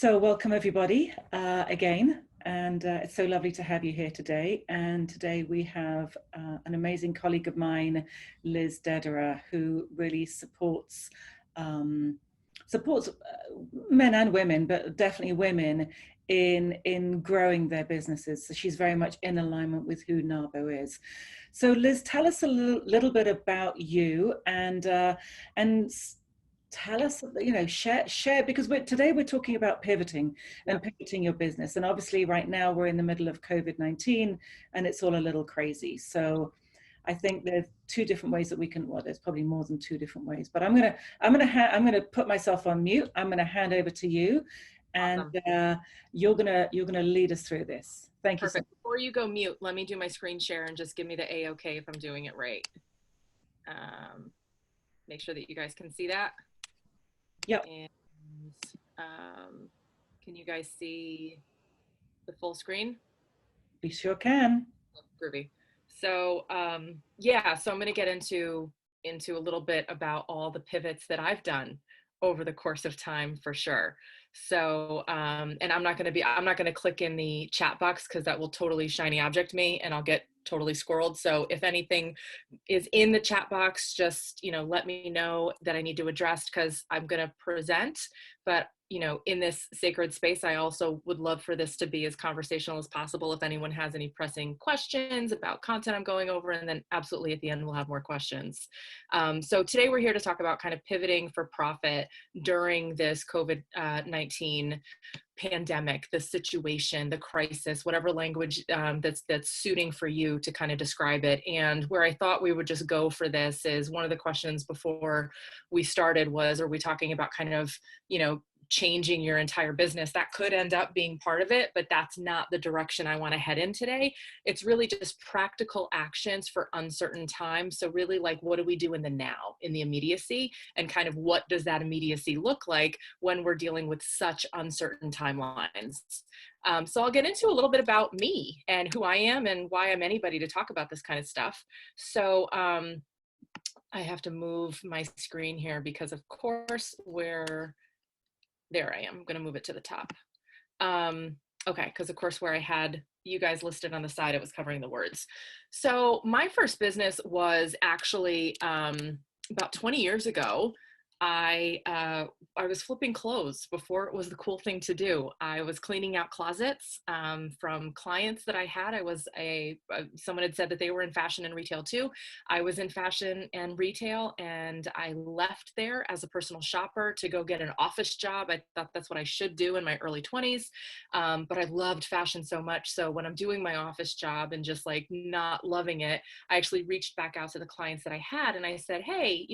So welcome everybody again, and it's so lovely to have you here today. And today we have an amazing colleague of mine, Liz Dederer, who really supports men and women, but definitely women in growing their businesses. So she's very much in alignment with who NAWBO is. So Liz, tell us a little bit about you and tell us, share, because today we're talking about pivoting and pivoting your business. And obviously right now we're in the middle of COVID-19 and it's all a little crazy. So I think there's two different ways that we can, well, there's probably more than two different ways, but I'm gonna put myself on mute. I'm gonna hand over to you, and awesome. You're gonna lead us through this. Thank you. Perfect. Before you go mute, let me do my screen share and just give me the A-OK if I'm doing it right. Make sure that you guys can see that. Yep. And can you guys see the full screen? We sure can. Groovy. So yeah, so I'm going to get into a little bit about all the pivots that I've done over the course of time, for sure. So and I'm not going to click in the chat box because that will totally shiny object me and I'll get totally squirreled. So if anything is in the chat box, just, let me know that I need to address, because I'm going to present, but in this sacred space, I also would love for this to be as conversational as possible. If anyone has any pressing questions about content I'm going over, and then absolutely at the end, we'll have more questions. So today we're here to talk about kind of pivoting for profit during this COVID-19 pandemic, the situation, the crisis, whatever language that's suiting for you to kind of describe it. And where I thought we would just go for this is, one of the questions before we started was, are we talking about kind of, changing your entire business? That could end up being part of it, but that's not the direction I want to head in today. It's really just practical actions for uncertain times. So really, like, what do we do in the now, in the immediacy, and kind of what does that immediacy look like when we're dealing with such uncertain timelines? So I'll get into a little bit about me and who I am and why I'm anybody to talk about this kind of stuff. So I have to move my screen here because, of course, there I am. I'm going to move it to the top. Okay, because of course where I had you guys listed on the side, it was covering the words. So my first business was actually about 20 years ago. I was flipping clothes before it was the cool thing to do. I was cleaning out closets from clients that I had. Someone had said that they were in fashion and retail too. I was in fashion and retail, and I left there as a personal shopper to go get an office job. I thought that's what I should do in my early 20s. But I loved fashion so much. So when I'm doing my office job and just like not loving it, I actually reached back out to the clients that I had and I said, hey,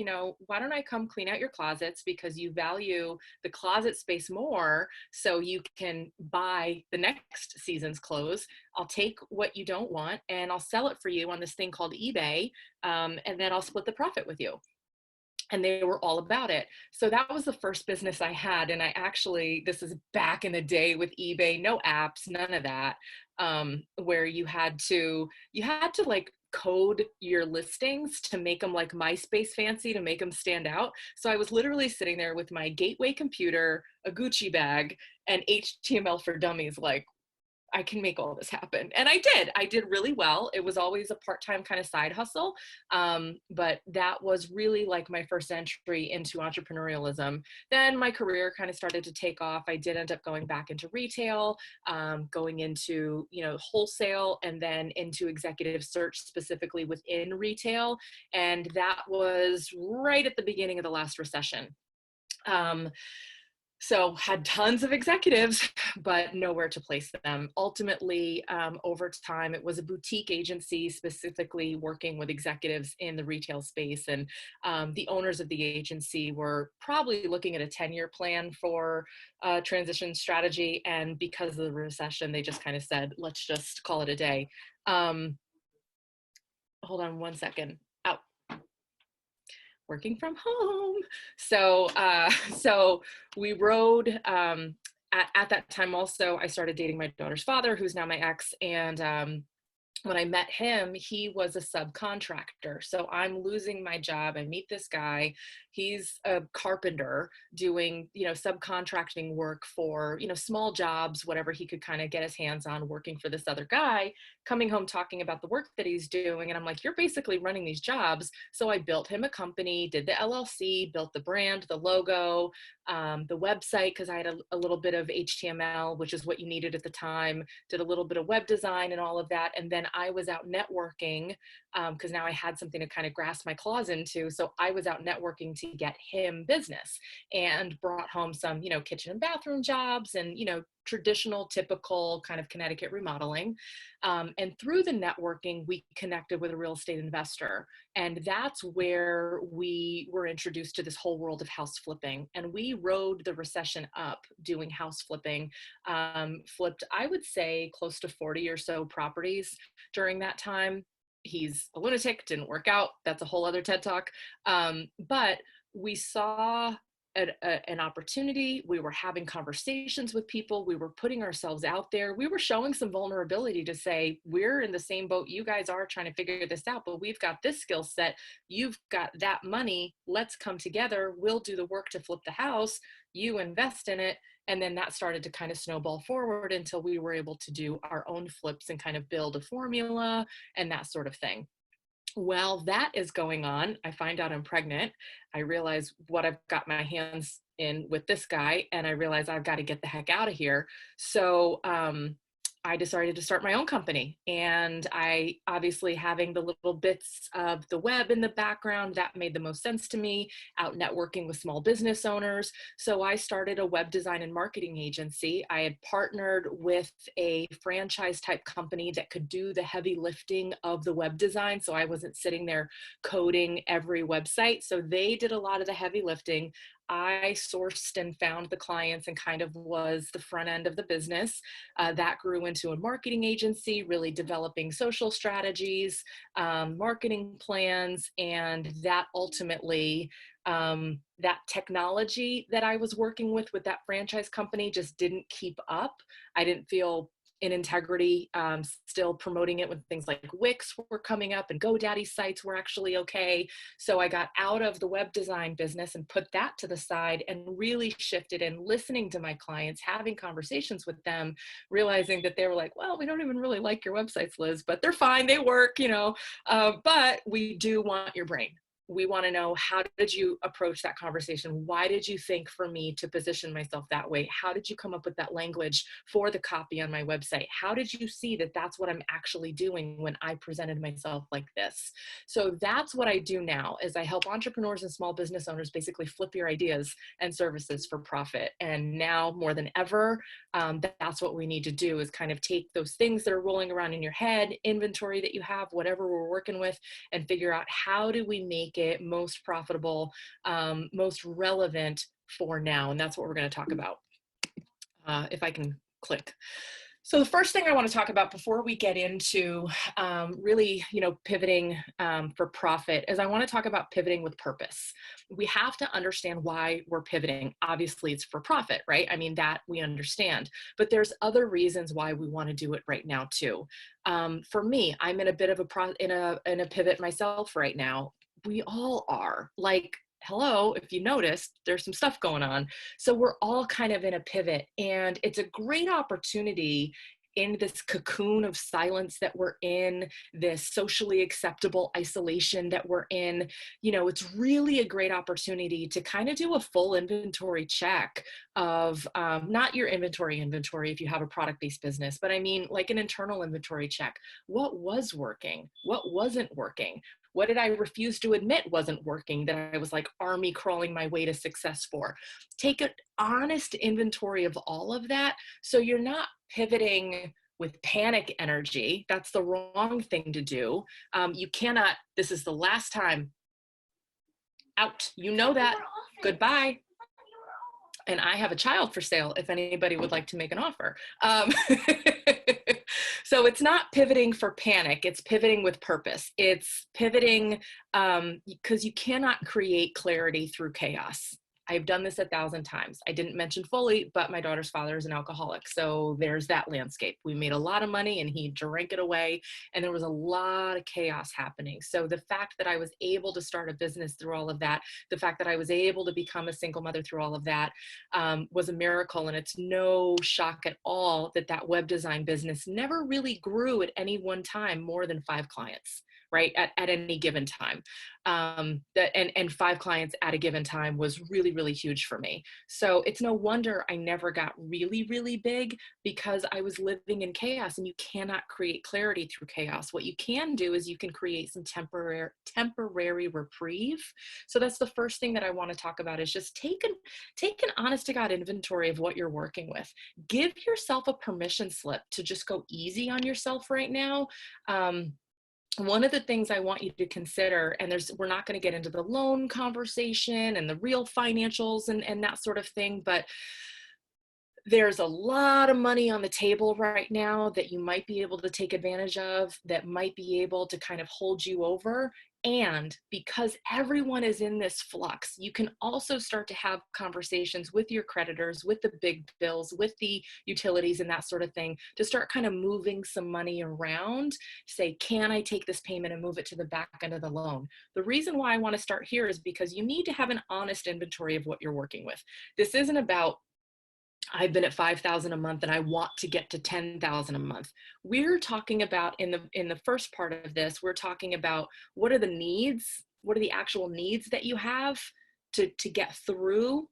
why don't I come clean out your closets, because you value the closet space more, so you can buy the next season's clothes. I'll take what you don't want and I'll sell it for you on this thing called eBay, and then I'll split the profit with you. And they were all about it. So that was the first business I had. And this is back in the day with eBay, no apps, none of that, where you had to like code your listings to make them like MySpace fancy, to make them stand out. So I was literally sitting there with my gateway computer, a Gucci bag, and HTML for Dummies, like, I can make all this happen. And I did really well. It was always a part-time kind of side hustle. But that was really like my first entry into entrepreneurialism. Then my career kind of started to take off. I did end up going back into retail, going into, wholesale, and then into executive search, specifically within retail. And that was right at the beginning of the last recession. So had tons of executives, but nowhere to place them. Ultimately, over time, it was a boutique agency specifically working with executives in the retail space. And the owners of the agency were probably looking at a 10-year plan for transition strategy. And because of the recession, they just kind of said, let's just call it a day. Hold on one second. Working from home. So we rode, at that time also, I started dating my daughter's father, who's now my ex, and when I met him, he was a subcontractor. So I'm losing my job. I meet this guy. He's a carpenter doing, subcontracting work for, small jobs, whatever he could kind of get his hands on, working for this other guy, coming home talking about the work that he's doing. And I'm like, you're basically running these jobs. So I built him a company, did the LLC, built the brand, the logo, the website, because I had a little bit of HTML, which is what you needed at the time, did a little bit of web design and all of that. And then I was out networking, because now I had something to kind of grasp my claws into. So I was out networking to get him business, and brought home some, kitchen and bathroom jobs and, traditional, typical kind of Connecticut remodeling. And through the networking, we connected with a real estate investor. And that's where we were introduced to this whole world of house flipping. And we rode the recession up doing house flipping, flipped, I would say, close to 40 or so properties during that time. He's a lunatic, didn't work out. That's a whole other TED Talk. But we saw an opportunity. We were having conversations with people. We were putting ourselves out there. We were showing some vulnerability to say, we're in the same boat you guys are, trying to figure this out, but we've got this skill set. You've got that money. Let's come together. We'll do the work to flip the house. You invest in it. And then that started to kind of snowball forward until we were able to do our own flips and kind of build a formula and that sort of thing. While that is going on, I find out I'm pregnant. I realize what I've got my hands in with this guy, and I realize I've got to get the heck out of here. So I decided to start my own company. And I obviously, having the little bits of the web in the background, that made the most sense to me, out networking with small business owners. So I started a web design and marketing agency. I had partnered with a franchise type company that could do the heavy lifting of the web design. So I wasn't sitting there coding every website. So they did a lot of the heavy lifting. I sourced and found the clients and kind of was the front end of the business. That grew into a marketing agency, really developing social strategies, marketing plans, and that ultimately, that technology that I was working with that franchise company just didn't keep up. I didn't feel in integrity, still promoting it when things like Wix were coming up and GoDaddy sites were actually okay. So I got out of the web design business and put that to the side and really shifted in listening to my clients, having conversations with them, realizing that they were like, well, we don't even really like your websites, Liz, but they're fine. They work, but we do want your brain. We want to know, how did you approach that conversation? Why did you think for me to position myself that way? How did you come up with that language for the copy on my website? How did you see that that's what I'm actually doing when I presented myself like this? So that's what I do now, is I help entrepreneurs and small business owners basically flip your ideas and services for profit. And now more than ever, that's what we need to do, is kind of take those things that are rolling around in your head, inventory that you have, whatever we're working with, and figure out, how do we make it most profitable, most relevant for now. And that's what we're going to talk about. If I can click. So the first thing I want to talk about before we get into really, pivoting for profit, is I want to talk about pivoting with purpose. We have to understand why we're pivoting. Obviously, it's for profit, right? I mean, that we understand, but there's other reasons why we want to do it right now too. For me, I'm in a bit of in a pivot myself right now. We all are. Like, hello, if you noticed, there's some stuff going on. So we're all kind of in a pivot, and it's a great opportunity in this cocoon of silence that we're in, this socially acceptable isolation that we're in. It's really a great opportunity to kind of do a full inventory check of, not your inventory if you have a product-based business, but I mean like an internal inventory check. What was working? What wasn't working? What did I refuse to admit wasn't working, that I was like army crawling my way to success for? Take an honest inventory of all of that, so you're not pivoting with panic energy. That's the wrong thing to do. You cannot, this is the last time, out. You know that. Goodbye. And I have a child for sale if anybody would like to make an offer. So it's not pivoting for panic. It's pivoting with purpose. It's pivoting because you cannot create clarity through chaos. I've done this 1,000 times. I didn't mention fully, but my daughter's father is an alcoholic. So there's that landscape. We made a lot of money and he drank it away. And there was a lot of chaos happening. So the fact that I was able to start a business through all of that, the fact that I was able to become a single mother through all of that, was a miracle. And it's no shock at all that that web design business never really grew at any one time more than 5 clients, right? At any given time. And 5 clients at a given time was really, really huge for me. So it's no wonder I never got really, really big, because I was living in chaos, and you cannot create clarity through chaos. What you can do is you can create some temporary reprieve. So that's the first thing that I want to talk about, is just take an honest to God inventory of what you're working with. Give yourself a permission slip to just go easy on yourself right now. One of the things I want you to consider, and we're not going to get into the loan conversation and the real financials and that sort of thing, but there's a lot of money on the table right now that you might be able to take advantage of, that might be able to kind of hold you over. And because everyone is in this flux, you can also start to have conversations with your creditors, with the big bills, with the utilities and that sort of thing, to start kind of moving some money around. Say, can I take this payment and move it to the back end of the loan? The reason why I want to start here is because you need to have an honest inventory of what you're working with. This isn't about, I've been at 5,000 a month and I want to get to 10,000 a month. We're talking about in the first part of this, we're talking about what are the needs, what are the actual needs that you have to get through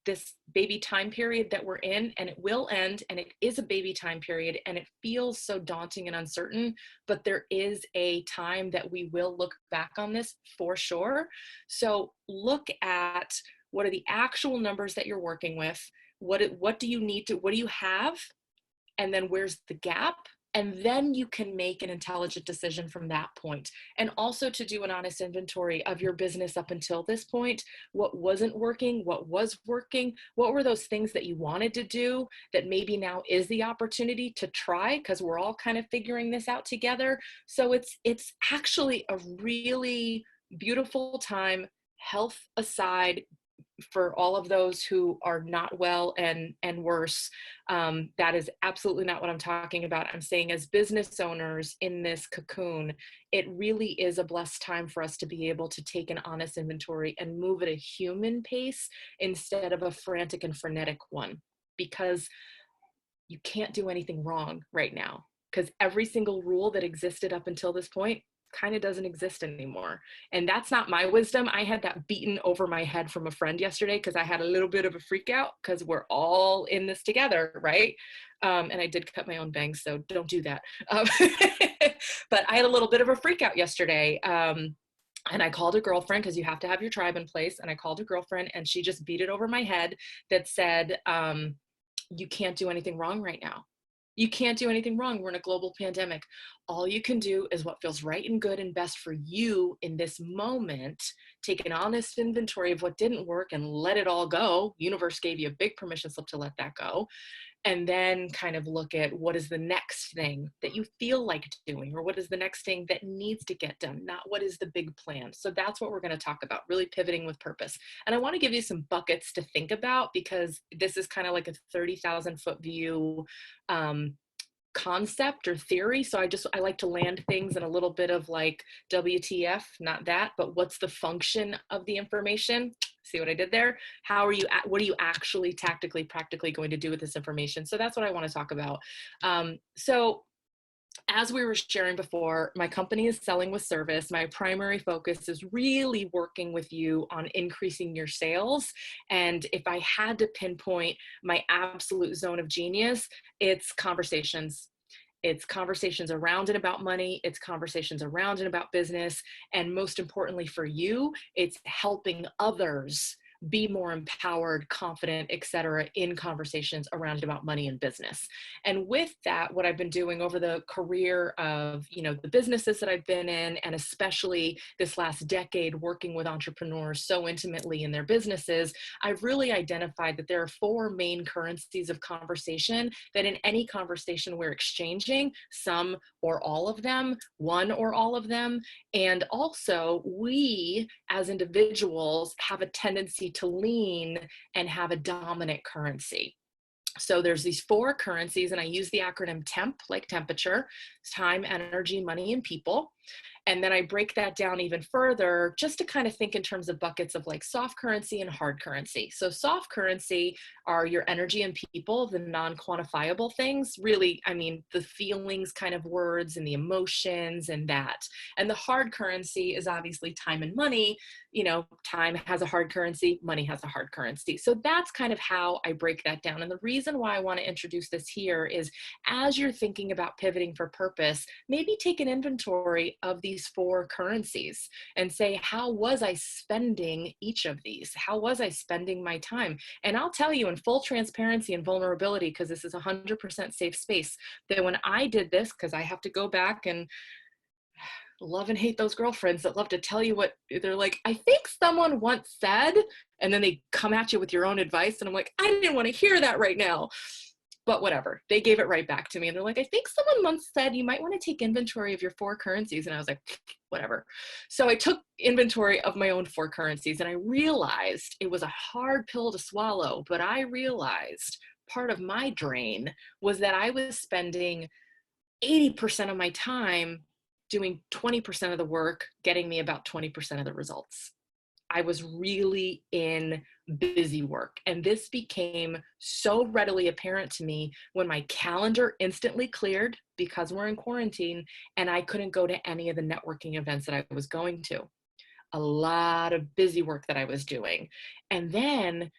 this baby time period that we're in, and it will end, and it is a baby time period, and it feels so daunting and uncertain, but there is a time that we will look back on this for sure. So look at what are the actual numbers that you're working with. What do you need to, what do you have? And then where's the gap? And then you can make an intelligent decision from that point. And also to do an honest inventory of your business up until this point. What wasn't working? What was working? What were those things that you wanted to do that maybe now is the opportunity to try, because we're all kind of figuring this out together. So it's actually a really beautiful time, health aside, for all of those who are not well and worse. That is absolutely not what I'm talking about. I'm saying, as business owners in this cocoon, it really is a blessed time for us to be able to take an honest inventory and move at a human pace instead of a frantic and frenetic one, because you can't do anything wrong right now, because every single rule that existed up until this point kind of doesn't exist anymore. And that's not my wisdom. I had that beaten over my head from a friend yesterday, because I had a little bit of a freak out, because we're all in this together, right? And I did cut my own bangs, so don't do that. But I had a little bit of a freak out yesterday. And I called a girlfriend, because you have to have your tribe in place. And I called a girlfriend, and she just beat it over my head that said, you can't do anything wrong right now. You can't do anything wrong. We're in a global pandemic. All you can do is what feels right and good and best for you in this moment. Take an honest inventory of what didn't work and let it all go. Universe gave you a big permission slip to let that go. And then kind of look at what is the next thing that you feel like doing, or what is the next thing that needs to get done, not what is the big plan. So that's what we're going to talk about, really pivoting with purpose. And I want to give you some buckets to think about, because this is kind of like a 30,000 foot view concept or theory. So I like to land things in a little bit of like WTF, not that, but what's the function of the information? See what I did there? What are you actually tactically, practically going to do with this information? So that's what I want to talk about. So as we were sharing before, my company is selling with service. My primary focus is really working with you on increasing your sales. And if I had to pinpoint my absolute zone of genius, it's conversations. It's conversations around and about money. It's conversations around and about business. And most importantly for you, it's helping others be more empowered, confident, et cetera, in conversations around and about money and business. And with that, what I've been doing over the career of, the businesses that I've been in, and especially this last decade working with entrepreneurs so intimately in their businesses, I've really identified that there are 4 main currencies of conversation that in any conversation we're exchanging, some or all of them, one or all of them. And also we as individuals have a tendency need to lean and have a dominant currency. So there's these 4 currencies, and I use the acronym TEMP, like temperature, time, energy, money, and people. And then I break that down even further just to kind of think in terms of buckets of like soft currency and hard currency. So soft currency are your energy and people, the non-quantifiable things, really, I mean, the feelings kind of words and the emotions and that. And the hard currency is obviously time and money. You know, time has a hard currency, money has a hard currency. So that's kind of how I break that down. And the reason why I want to introduce this here is as you're thinking about pivoting for purpose, maybe take an inventory of these 4 currencies and say, how was I spending each of these? How was I spending my time? And I'll tell you in full transparency and vulnerability, because this is 100% safe space, that when I did this, because I have to go back and love and hate those girlfriends that love to tell you what they're like, I think someone once said, and then they come at you with your own advice. And I'm like, I didn't want to hear that right now. But whatever, they gave it right back to me. And they're like, I think someone once said you might want to take inventory of your 4 currencies. And I was like, whatever. So I took inventory of my own 4 currencies, and I realized it was a hard pill to swallow, but I realized part of my drain was that I was spending 80% of my time doing 20% of the work, getting me about 20% of the results. I was really in busy work. And this became so readily apparent to me when my calendar instantly cleared because we're in quarantine and I couldn't go to any of the networking events that I was going to. A lot of busy work that I was doing. And then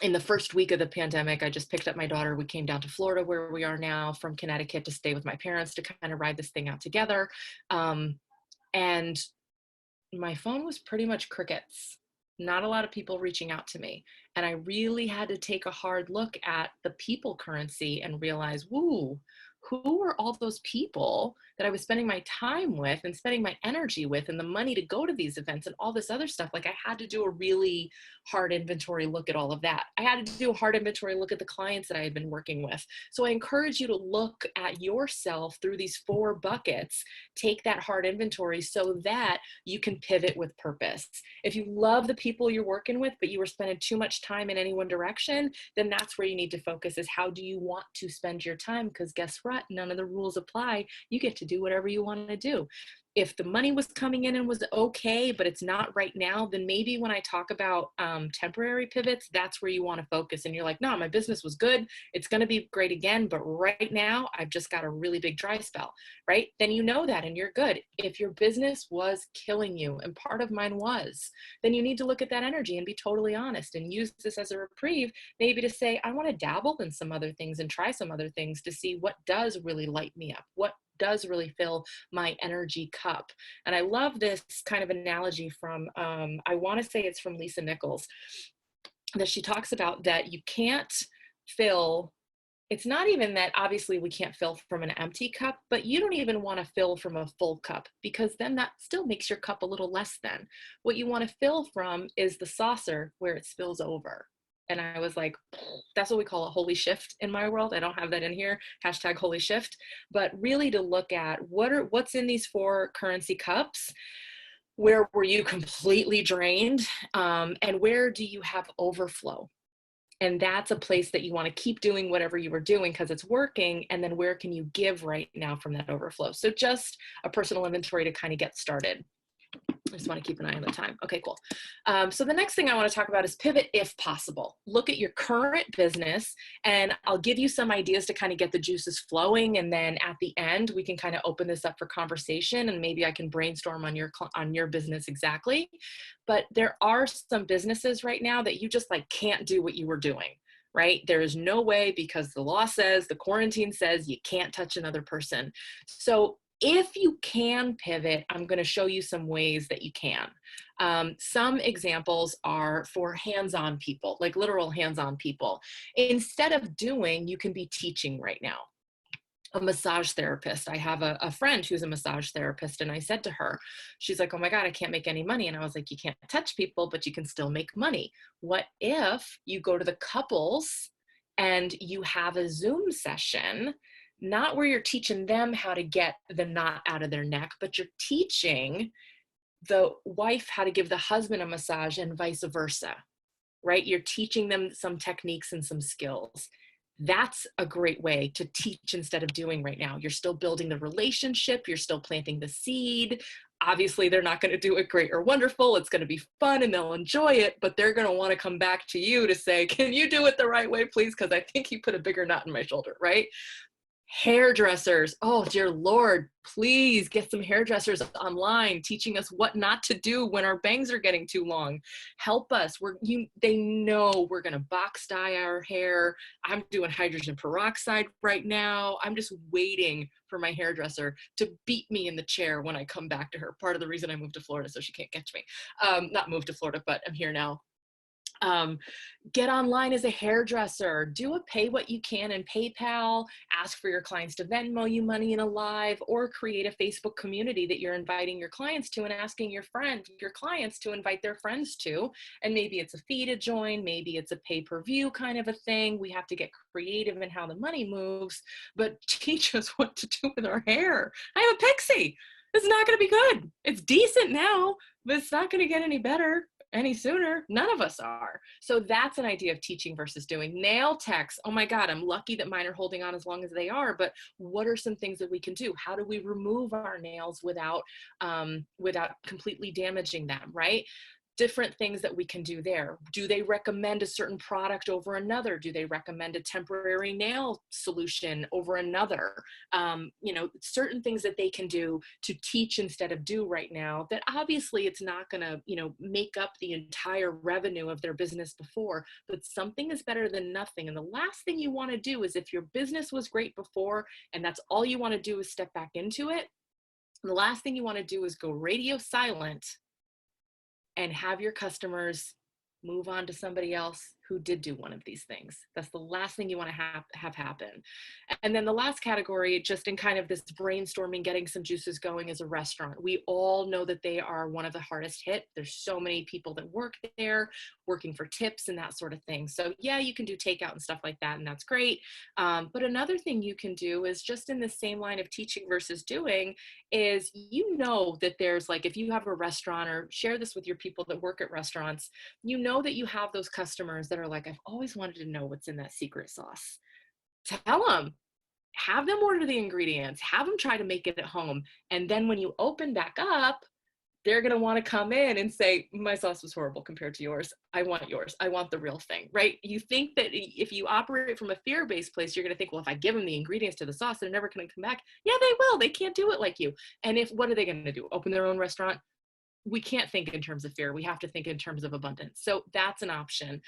in the first week of the pandemic, I just picked up my daughter. We came down to Florida, where we are now, from Connecticut, to stay with my parents to kind of ride this thing out together. And my phone was pretty much crickets. Not a lot of people reaching out to me. And I really had to take a hard look at the people currency and realize, woo, who were all those people that I was spending my time with and spending my energy with and the money to go to these events and all this other stuff? Like, I had to do a really hard inventory look at all of that. I had to do a hard inventory look at the clients that I had been working with. So I encourage you to look at yourself through these 4 buckets, take that hard inventory so that you can pivot with purpose. If you love the people you're working with, but you were spending too much time in any one direction, then that's where you need to focus, is how do you want to spend your time? Because guess what? None of the rules apply. You get to do whatever you want to do. If the money was coming in and was okay, but it's not right now, then maybe when I talk about temporary pivots, that's where you want to focus. And you're like, no, my business was good. It's going to be great again. But right now, I've just got a really big dry spell, right? Then you know that and you're good. If your business was killing you, and part of mine was, then you need to look at that energy and be totally honest and use this as a reprieve, maybe to say, I want to dabble in some other things and try some other things to see what does really light me up, what does really fill my energy cup. And I love this kind of analogy from, I want to say it's from Lisa Nichols, that she talks about that you can't fill, it's not even that obviously we can't fill from an empty cup, but you don't even want to fill from a full cup, because then that still makes your cup a little less than. What you want to fill from is the saucer where it spills over. And I was like, that's what we call a holy shift in my world. I don't have that in here, hashtag holy shift, but really to look at what's in these 4 currency cups. Where were you completely drained? And where do you have overflow? And that's a place that you want to keep doing whatever you were doing because it's working. And then where can you give right now from that overflow? So just a personal inventory to kind of get started. I just want to keep an eye on the time. Okay, cool. So the next thing I want to talk about is pivot if possible. Look at your current business, and I'll give you some ideas to kind of get the juices flowing. And then at the end, we can kind of open this up for conversation, and maybe I can brainstorm on your business exactly. But there are some businesses right now that you just like can't do what you were doing. Right? There is no way, because the law says, the quarantine says you can't touch another person. So if you can pivot, I'm going to show you some ways that you can. Some examples are for hands-on people, like literal hands-on people. Instead of doing, you can be teaching right now. A massage therapist. I have a friend who's a massage therapist, and I said to her, she's like, oh my God, I can't make any money. And I was like, you can't touch people, but you can still make money. What if you go to the couples and you have a Zoom session, not where you're teaching them how to get the knot out of their neck, but you're teaching the wife how to give the husband a massage and vice versa, right? You're teaching them some techniques and some skills. That's a great way to teach instead of doing right now. You're still building the relationship, you're still planting the seed. Obviously, they're not going to do it great or wonderful. It's going to be fun and they'll enjoy it, but they're going to want to come back to you to say, can you do it the right way, please? Because I think you put a bigger knot in my shoulder, right? Hairdressers, oh dear Lord, please get some hairdressers online teaching us what not to do when our bangs are getting too long. Help us. They know we're gonna box dye our hair. I'm doing hydrogen peroxide right now. I'm just waiting for my hairdresser to beat me in the chair when I come back to her. Part of the reason I moved to Florida so she can't catch me. Not moved to Florida, but I'm here now. Get online as a hairdresser, do a pay what you can in PayPal, ask for your clients to Venmo you money in a live, or create a Facebook community that you're inviting your clients to and asking your clients to invite their friends to. And maybe it's a fee to join, maybe it's a pay-per-view kind of a thing. We have to get creative in how the money moves, but teach us what to do with our hair. I have a pixie. It's not going to be good. It's decent now, but it's not going to get any better any sooner. None of us are. So that's an idea of teaching versus doing. Nail techs, oh my God, I'm lucky that mine are holding on as long as they are, but what are some things that we can do? How do we remove our nails without completely damaging them, right? Different things that we can do there. Do they recommend a certain product over another? Do they recommend a temporary nail solution over another? Certain things that they can do to teach instead of do right now that obviously it's not going to, make up the entire revenue of their business before, but something is better than nothing. And the last thing you want to do is if your business was great before and that's all you want to do is step back into it, the last thing you want to do is go radio silent and have your customers move on to somebody else who did do one of these things. That's the last thing you want to have happen. And then the last category, just in kind of this brainstorming, getting some juices going, is a restaurant. We all know that they are one of the hardest hit. There's so many people that work there, working for tips and that sort of thing. So yeah, you can do takeout and stuff like that, and that's great. But another thing you can do is just in the same line of teaching versus doing is, that there's like, if you have a restaurant, or share this with your people that work at restaurants, that you have those customers that are like, I've always wanted to know what's in that secret sauce. Tell them, have them order the ingredients, have them try to make it at home. And then when you open back up, they're going to want to come in and say, my sauce was horrible compared to yours. I want yours. I want the real thing, right? You think that if you operate from a fear-based place, you're going to think, well, if I give them the ingredients to the sauce, they're never going to come back. Yeah, they will. They can't do it like you. And what are they going to do? Open their own restaurant? We can't think in terms of fear. We have to think in terms of abundance. So that's an option.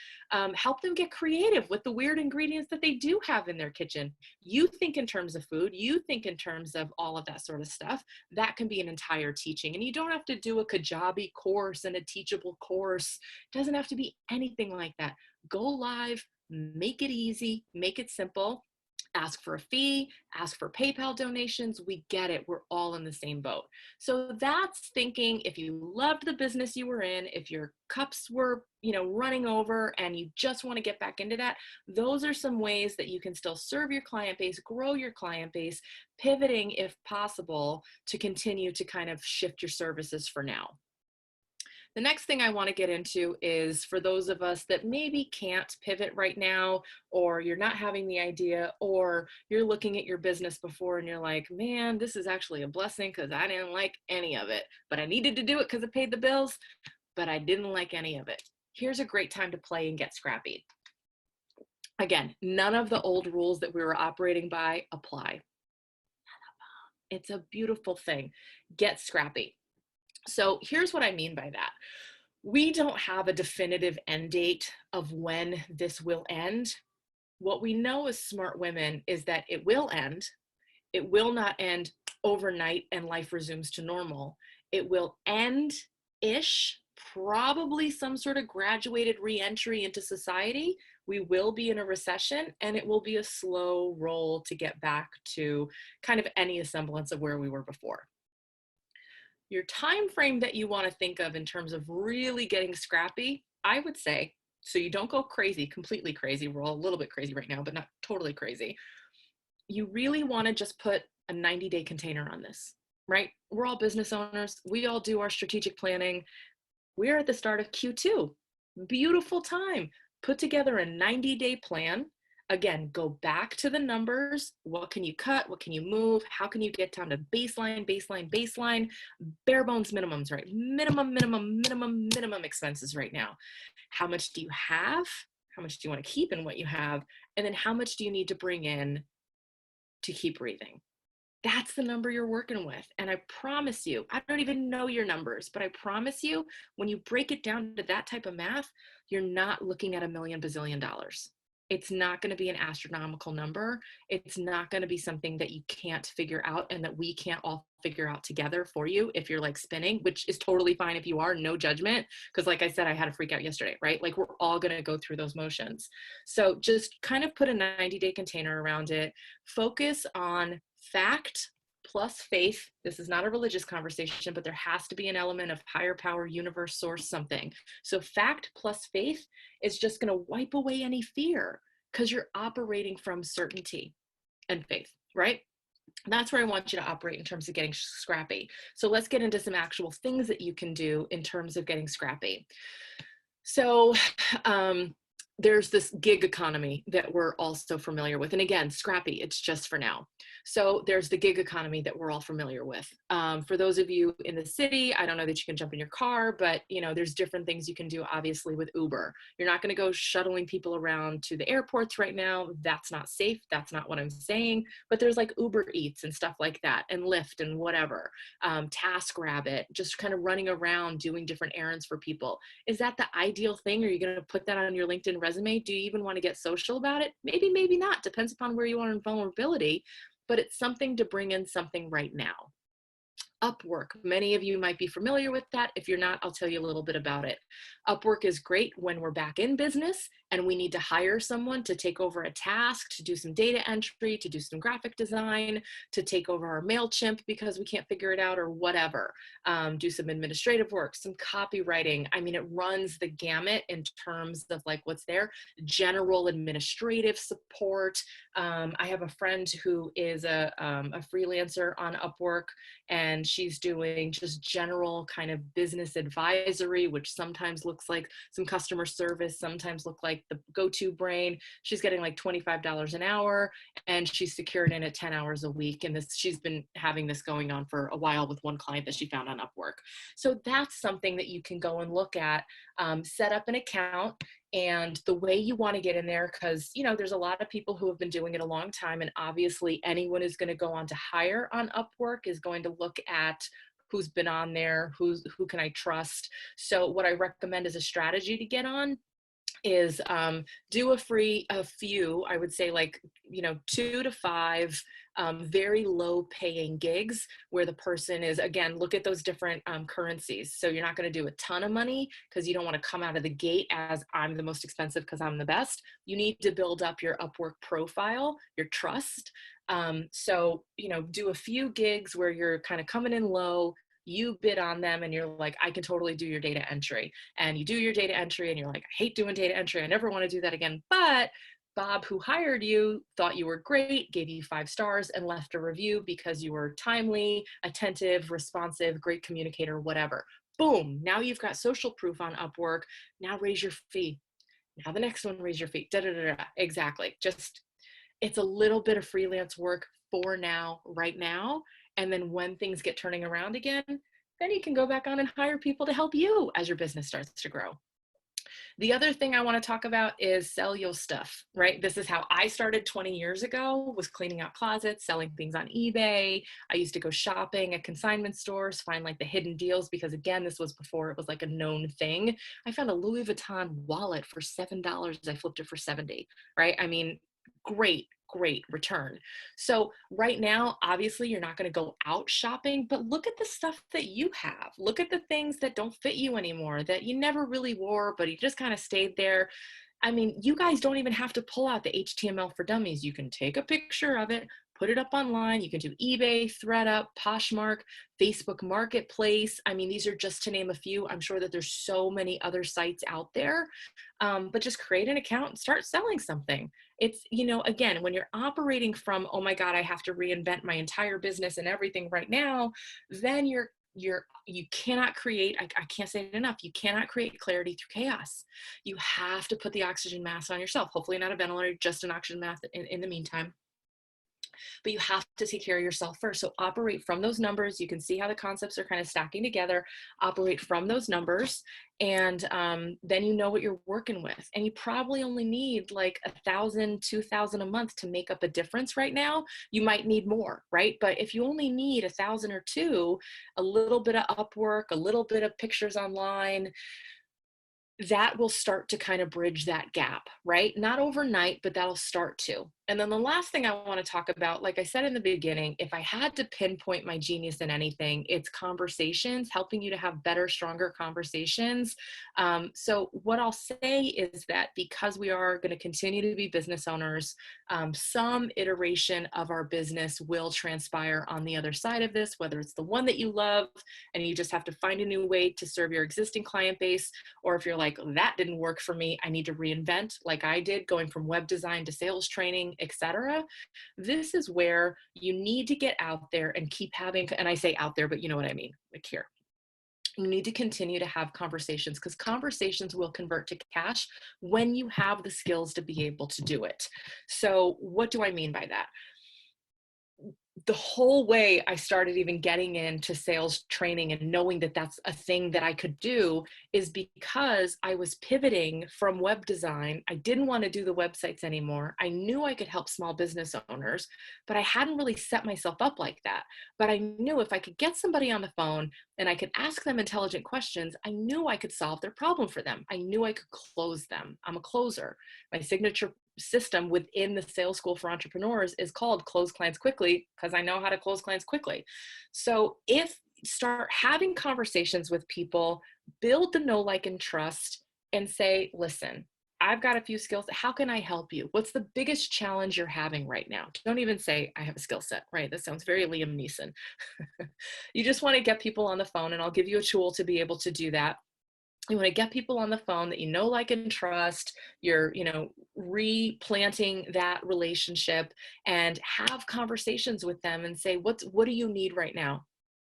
Help them get creative with the weird ingredients that they do have in their kitchen. You think in terms of food, you think in terms of all of that sort of stuff. That can be an entire teaching. And you don't have to do a Kajabi course and a teachable course. It doesn't have to be anything like that. Go live, make it easy, make it simple. Ask for a fee, ask for PayPal donations. We get it. We're all in the same boat. So that's thinking, if you loved the business you were in, if your cups were, running over and you just want to get back into that, those are some ways that you can still serve your client base, grow your client base, pivoting if possible to continue to kind of shift your services for now. The next thing I want to get into is for those of us that maybe can't pivot right now, or you're not having the idea, or you're looking at your business before and you're like, man, this is actually a blessing because I didn't like any of it, but I needed to do it because it paid the bills, but I didn't like any of it. Here's a great time to play and get scrappy. Again, none of the old rules that we were operating by apply. It's a beautiful thing. Get scrappy. So here's what I mean by that. We don't have a definitive end date of when this will end. What we know as smart women is that it will end. It will not end overnight and life resumes to normal. It will end-ish, probably some sort of graduated re-entry into society. We will be in a recession, and it will be a slow roll to get back to kind of any semblance of where we were before. Your time frame that you want to think of in terms of really getting scrappy, I would say, so you don't go crazy, completely crazy. We're all a little bit crazy right now, but not totally crazy. You really want to just put a 90-day container on this. right? We're all business owners. We all do our strategic planning. We're at the start of Q2. Beautiful time. Put together a 90-day plan. Again, go back to the numbers. What can you cut? What can you move? How can you get down to baseline, baseline, baseline, bare bones minimums, right? Minimum, minimum, minimum, minimum expenses right now. How much do you have? How much do you want to keep in what you have? And then how much do you need to bring in to keep breathing? That's the number you're working with. And I promise you, I don't even know your numbers, but I promise you, when you break it down to that type of math, you're not looking at a million bazillion dollars. It's not going to be an astronomical number. It's not going to be something that you can't figure out and that we can't all figure out together for you if you're like spinning, which is totally fine if you are, no judgment. Because like I said, I had a freak out yesterday, right? Like we're all going to go through those motions. So just kind of put a 90-day container around it. Focus on fact plus faith. This is not a religious conversation, but there has to be an element of higher power, universe, source, something. So fact plus faith is just going to wipe away any fear because you're operating from certainty and faith, right? That's where I want you to operate in terms of getting scrappy. So let's get into some actual things that you can do in terms of getting scrappy. So there's this gig economy that we're also familiar with. And again, scrappy, it's just for now. So there's the gig economy that we're all familiar with. For those of you in the city, I don't know that you can jump in your car, but there's different things you can do obviously with Uber. You're not going to go shuttling people around to the airports right now. That's not safe. That's not what I'm saying. But there's like Uber Eats and stuff like that, and Lyft and whatever. TaskRabbit, just kind of running around doing different errands for people. Is that the ideal thing? Are you going to put that on your LinkedIn resume? Do you even want to get social about it? Maybe, maybe not. Depends upon where you are in vulnerability, but it's something to bring in something right now. Upwork, many of you might be familiar with that. If you're not, I'll tell you a little bit about it. Upwork is great when we're back in business and we need to hire someone to take over a task, to do some data entry, to do some graphic design, to take over our MailChimp because we can't figure it out or whatever. Do some administrative work, some copywriting. I mean, it runs the gamut in terms of like what's there, general administrative support. I have a friend who is a freelancer on Upwork, and she's doing just general kind of business advisory, which sometimes looks like some customer service, sometimes look like the go-to brain. She's getting like $25 an hour, and she's secured in at 10 hours a week. And she's been having this going on for a while with one client that she found on Upwork. So that's something that you can go and look at, set up an account. And the way you want to get in there, because there's a lot of people who have been doing it a long time, and obviously anyone who's going to go on to hire on Upwork is going to look at who's been on there, who can I trust. So what I recommend as a strategy to get on is do a few, I would say like 2 to 5 very low paying gigs where the person is, again, look at those different currencies. So you're not going to do a ton of money because you don't want to come out of the gate as I'm the most expensive because I'm the best. You need to build up your Upwork profile, your trust. So do a few gigs where you're kind of coming in low, you bid on them, and you're like, I can totally do your data entry. And you do your data entry and you're like, I hate doing data entry. I never want to do that again. But Bob, who hired you, thought you were great, gave you 5 stars and left a review because you were timely, attentive, responsive, great communicator, whatever. Boom. Now you've got social proof on Upwork. Now raise your fee. Now the next one, raise your fee. Da, da, da, da. Exactly. Just, it's a little bit of freelance work for now, right now. And then when things get turning around again, then you can go back on and hire people to help you as your business starts to grow. The other thing I want to talk about is sell your stuff, right? This is how I started 20 years ago, was cleaning out closets, selling things on eBay. I used to go shopping at consignment stores, find like the hidden deals, because again, this was before it was like a known thing. I found a Louis Vuitton wallet for $7. I flipped it for 70, right? I mean, great return. So right now, obviously you're not going to go out shopping, but look at the stuff that you have. Look at the things that don't fit you anymore, that you never really wore, but you just kind of stayed there. I mean, you guys don't even have to pull out the HTML for dummies. You can take a picture of it, put it up online. You can do eBay, ThreadUp, Poshmark, Facebook Marketplace. I mean, these are just to name a few. I'm sure that there's so many other sites out there, but just create an account and start selling something. It's, you know, again, when you're operating from, oh my God, I have to reinvent my entire business and everything right now, then you cannot create, I can't say it enough, you cannot create clarity through chaos. You have to put the oxygen mask on yourself, hopefully not a ventilator, just an oxygen mask in the meantime. But you have to take care of yourself first. So operate from those numbers. You can see how the concepts are kind of stacking together. Operate from those numbers, and then you know what you're working with. And you probably only need like 1,000, 2,000 a month to make up a difference right now. You might need more, right? But if you only need 1,000 or two, a little bit of Upwork, a little bit of pictures online, that will start to kind of bridge that gap, right? Not overnight, but that'll start to. And then the last thing I want to talk about, like I said in the beginning, if I had to pinpoint my genius in anything, it's conversations, helping you to have better, stronger conversations. So what I'll say is that because we are going to continue to be business owners, some iteration of our business will transpire on the other side of this, whether it's the one that you love and you just have to find a new way to serve your existing client base, or if you're like, that didn't work for me, I need to reinvent, like I did, going from web design to sales training, etc. This is where you need to get out there and keep having, and I say out there, but you know what I mean, like here. You need to continue to have conversations, because conversations will convert to cash when you have the skills to be able to do it. So what do I mean by that? The whole way I started even getting into sales training and knowing that that's a thing that I could do is because I was pivoting from web design. I didn't want to do the websites anymore. I knew I could help small business owners, but I hadn't really set myself up like that. But I knew if I could get somebody on the phone and I could ask them intelligent questions, I knew I could solve their problem for them. I knew I could close them. I'm a closer. My signature system within the sales school for entrepreneurs is called Close Clients Quickly, because I know how to close clients quickly. So if start having conversations with people, build the know, like, and trust, and say, listen, I've got a few skills. How can I help you? What's the biggest challenge you're having right now? Don't even say I have a skill set, right? That sounds very Liam Neeson. You just want to get people on the phone, and I'll give you a tool to be able to do that. You want to get people on the phone that you know, like, and trust. You're, you know, replanting that relationship, and have conversations with them and say, what do you need right now?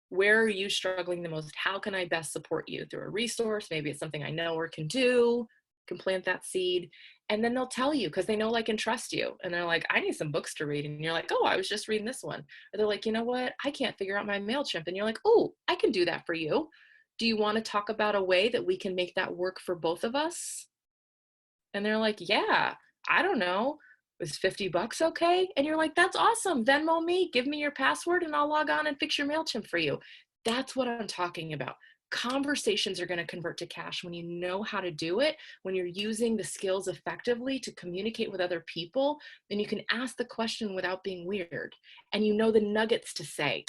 Where are you struggling the most? How can I best support you through a resource? Maybe it's something I know or can do, can plant that seed. And then they'll tell you, because they know, like, and trust you. And they're like, I need some books to read. And you're like, oh, I was just reading this one. Or they're like, you know what? I can't figure out my MailChimp. And you're like, oh, I can do that for you. Do you want to talk about a way that we can make that work for both of us? And they're like, yeah, I don't know. Is $50 okay? And you're like, that's awesome. Venmo me, give me your password, and I'll log on and fix your MailChimp for you. That's what I'm talking about. Conversations are going to convert to cash when you know how to do it, when you're using the skills effectively to communicate with other people, and you can ask the question without being weird, and you know the nuggets to say.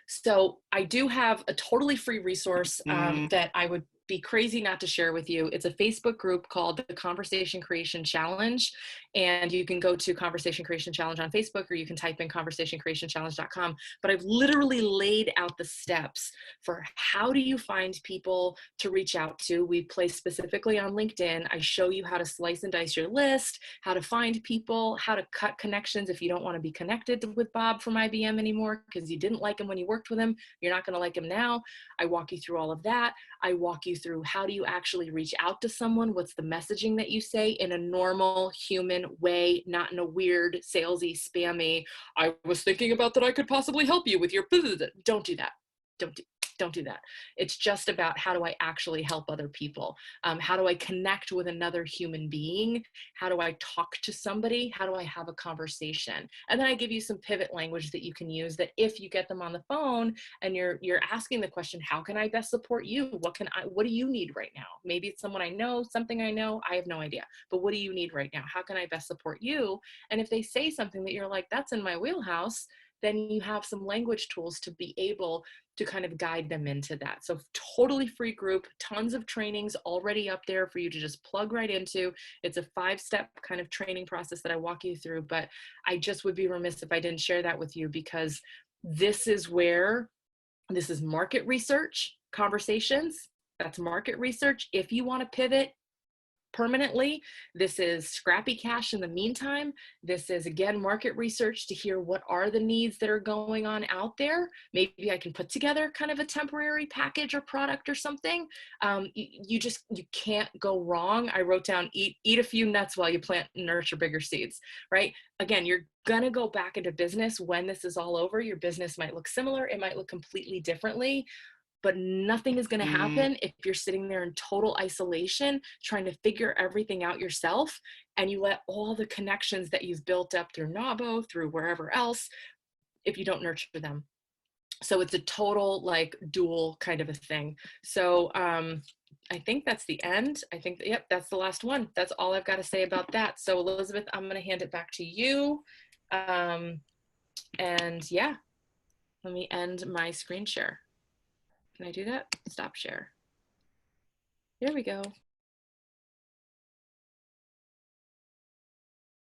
So I do have a totally free resource that I would be crazy not to share with you. It's a Facebook group called the Conversation Creation Challenge. And you can go to Conversation Creation Challenge on Facebook, or you can type in conversationcreationchallenge.com. But I've literally laid out the steps for how do you find people to reach out to. We place specifically on LinkedIn. I show you how to slice and dice your list, how to find people, how to cut connections if you don't want to be connected with Bob from IBM anymore because you didn't like him when you worked with him. You're not going to like him now. I walk you through all of that. I walk you through how do you actually reach out to someone? What's the messaging that you say in a normal human way, not in a weird, salesy, spammy, I was thinking about that I could possibly help you with your, don't do that. Don't do that. It's just about how do I actually help other people? How do I connect with another human being? How do I talk to somebody? How do I have a conversation? And then I give you some pivot language that you can use, that if you get them on the phone and you're asking the question, how can I best support you? What do you need right now? Maybe it's someone I know, something I know, I have no idea. But what do you need right now? How can I best support you? And if they say something that you're like, that's in my wheelhouse, then you have some language tools to be able to kind of guide them into that. So totally free group, tons of trainings already up there for you to just plug right into. It's a 5-step kind of training process that I walk you through, but I just would be remiss if I didn't share that with you, because this is market research conversations. That's market research. If you want to pivot permanently, this is Scrappy cash in the meantime. This is, again, market research to hear what are the needs that are going on out there. Maybe I can put together kind of a temporary package or product or something. You can't go wrong. I wrote down, eat a few nuts while you plant and nurture bigger seeds, right? Again, you're going to go back into business when this is all over. Your business might look similar. It might look completely differently, but nothing is going to happen if you're sitting there in total isolation, trying to figure everything out yourself, and you let all the connections that you've built up through NAWBO, through wherever else, if you don't nurture them. So it's a total like dual kind of a thing. So I think that's the end. I think, yep, that's the last one. That's all I've got to say about that. So Elizabeth, I'm going to hand it back to you. And yeah, let me end my screen share. Can I do that? Stop share. There we go.